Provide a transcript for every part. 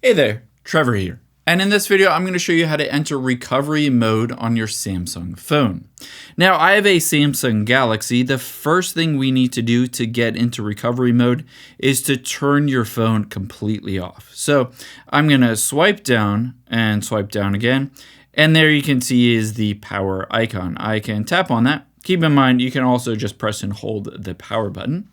Hey there, Trevor here. And in this video, I'm going to show you how to enter recovery mode on your Samsung phone. Now, I have a Samsung Galaxy. The first thing we need to do to get into recovery mode is to turn your phone completely off. So I'm going to swipe down and swipe down again. And there you can see is the power icon. I can tap on that. Keep in mind, you can also just press and hold the power button.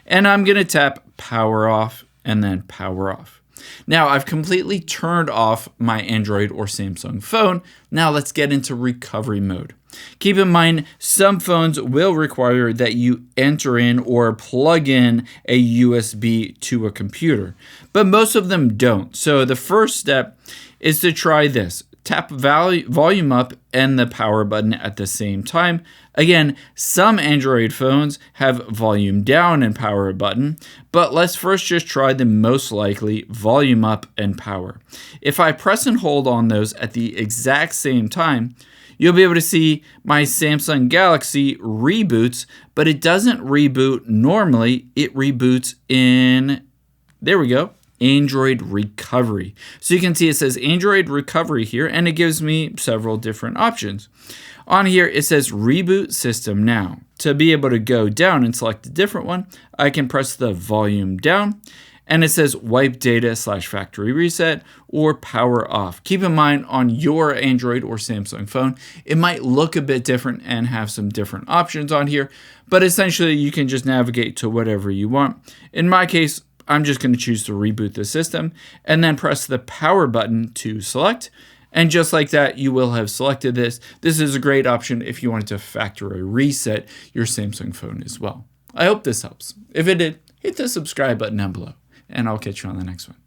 And I'm going to tap power off and then power off. Now, I've completely turned off my Android or Samsung phone. Now let's get into recovery mode. Keep in mind, some phones will require that you enter in or plug in a USB to a computer, but most of them don't. So the first step is to try this. Tap volume up and the power button at the same time. Again, some Android phones have volume down and power button, but let's first just try the most likely volume up and power. If I press and hold on those at the exact same time, you'll be able to see my Samsung Galaxy reboots, but it doesn't reboot normally. It reboots in, there we go, Android recovery. So you can see it says Android recovery here, and it gives me several different options. On here, it says reboot system now. To be able to go down and select a different one, I can press the volume down, and it says wipe data / factory reset or power off. Keep in mind, on your Android or Samsung phone, it might look a bit different and have some different options on here, but essentially you can just navigate to whatever you want. In my case, I'm just going to choose to reboot the system and then press the power button to select. And just like that, you will have selected this. This is a great option if you wanted to factory reset your Samsung phone as well. I hope this helps. If it did, hit the subscribe button down below, and I'll catch you on the next one.